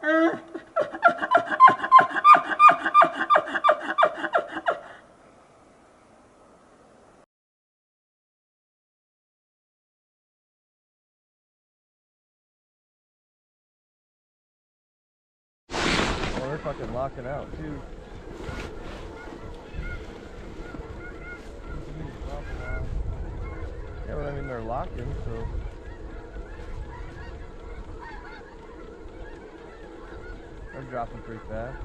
Oh, they're fucking locking out too. Yeah, but I mean they're locking, so. They're dropping pretty fast.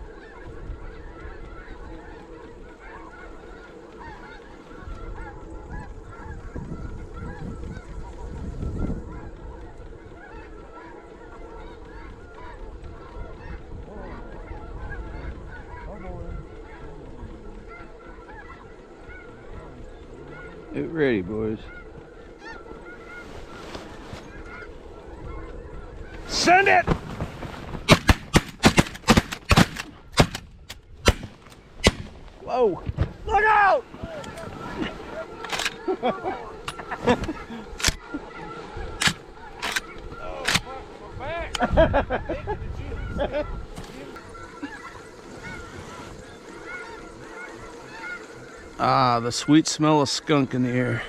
Get ready, boys. Send it! Whoa! Look out! Oh, fuck, my back! Ah, the sweet smell of skunk in the air.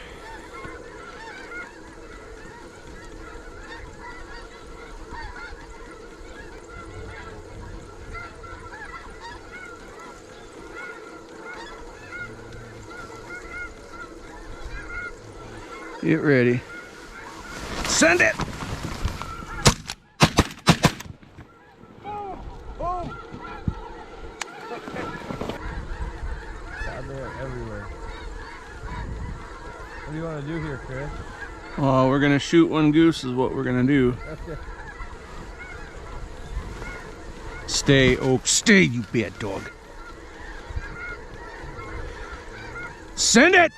Get ready. Send it! Boom! Boom! God, they are everywhere. What do you want to do here, Chris? Oh, we're gonna shoot one goose is what we're gonna do. Okay. Stay, Oak, stay, you bad dog. Send it!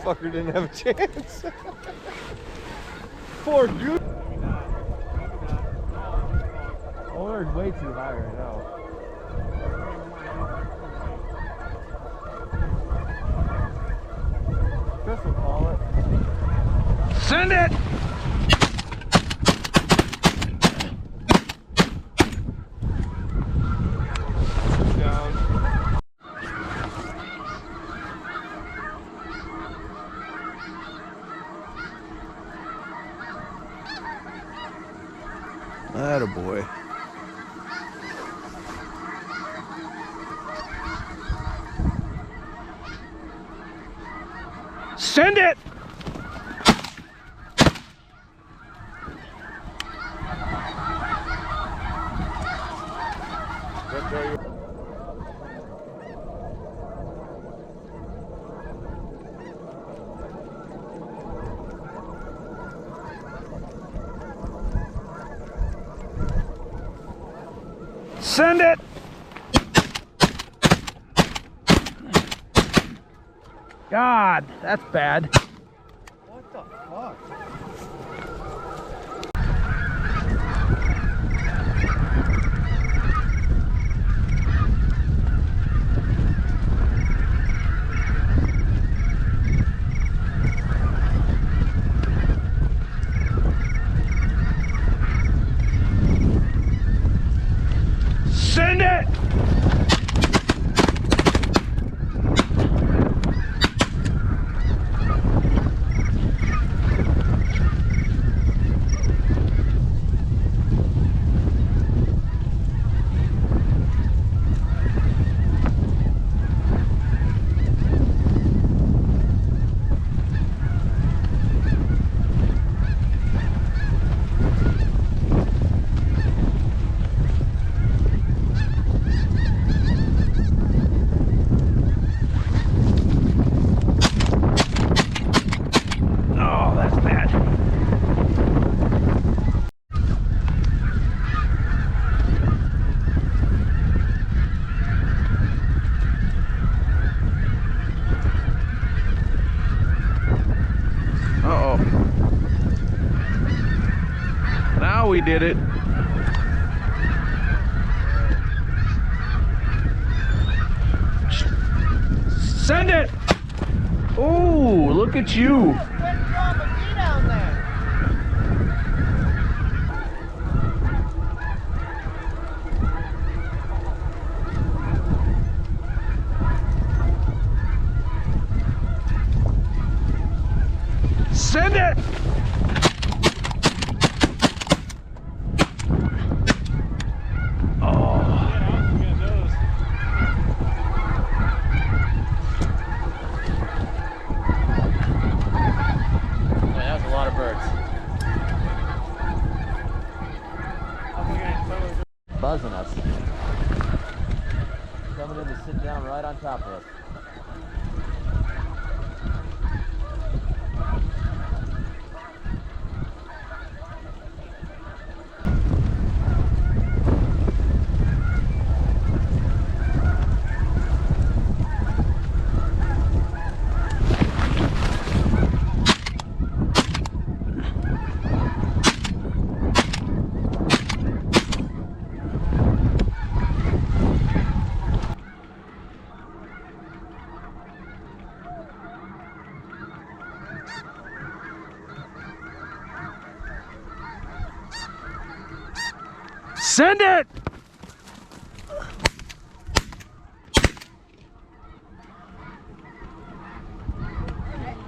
Fucker didn't have a chance. Poor goose. Oh, they're way too high right now. Chris will call it. Send it! Down. Atta boy. Send it! Send it! God, that's bad. What the fuck? Send it! Oh, that's bad. Uh-oh. Now we did it. Send it! Ooh, Look at you. down there. Send it! Buzzing us. Coming in to sit down right on top of us. Send it!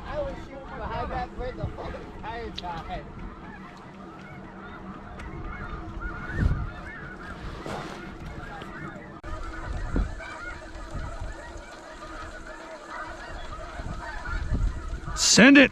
I was shooting behind that bird the whole entire time. Send it!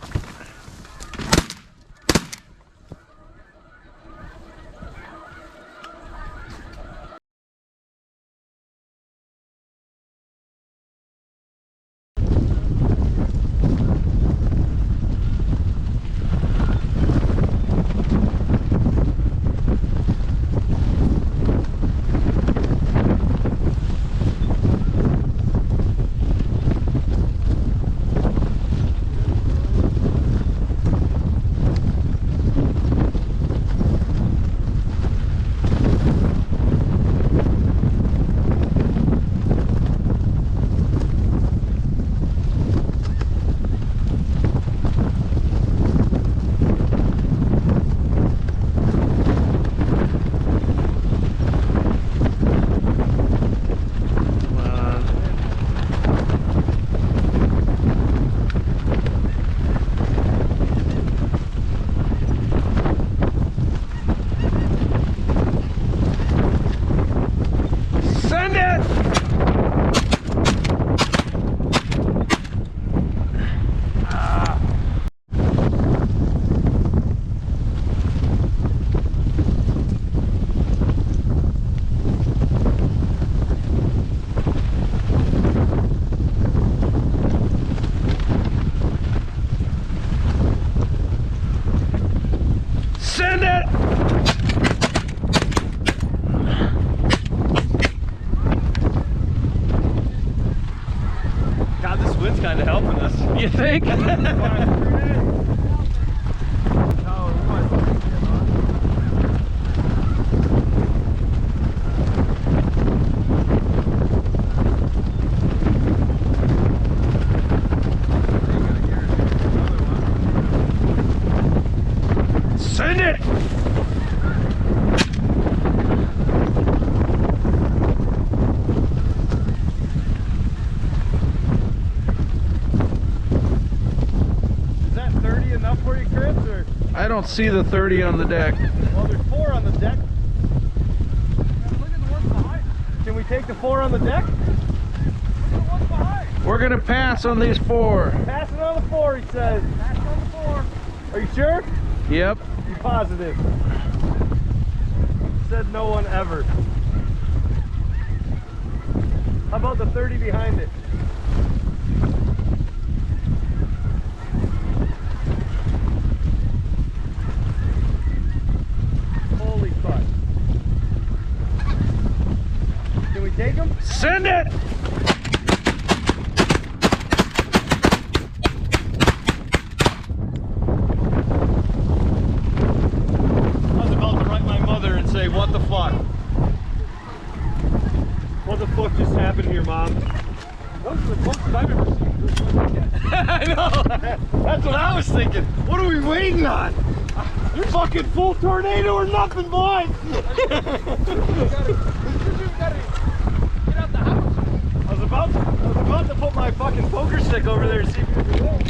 Send it! God, this wind's kind of helping us. You think? Send it! Is that 30 enough for you, Chris? Or? I don't see the 30 on the deck. Well, there's 4 on the deck. Look at the ones behind. Can we take the 4 on the deck? Look at the ones behind. We're gonna pass on these 4. Pass it on the 4, he says. Pass it on the 4. Are you sure? Yep. You positive? Said no one ever. How about the 30 behind it? Holy fuck. Can we take them? Send it! I was about to write my mother and say, what the fuck? What the fuck just happened here, Mom? Those are the closest I've ever seen. I know! That's what I was thinking. What are we waiting on? Fucking full tornado or nothing, boys. I was about to put my fucking poker stick over there and see if we could win.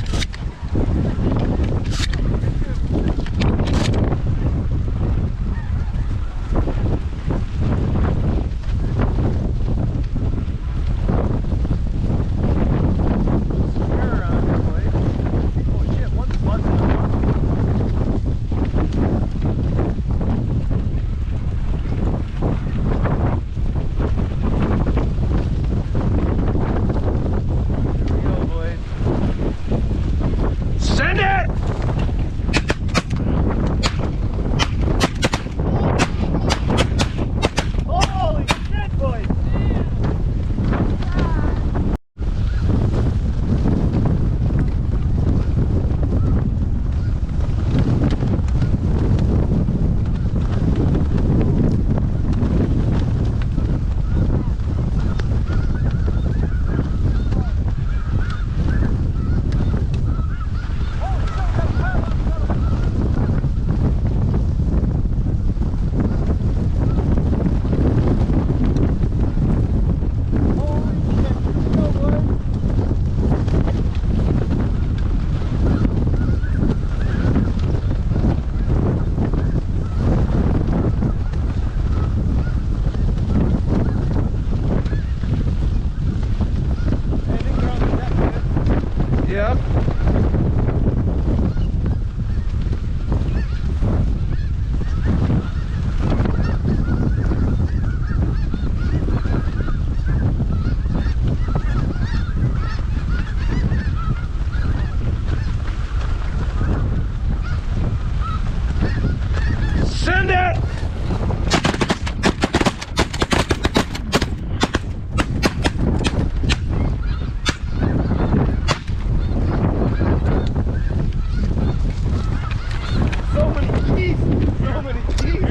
So many geese!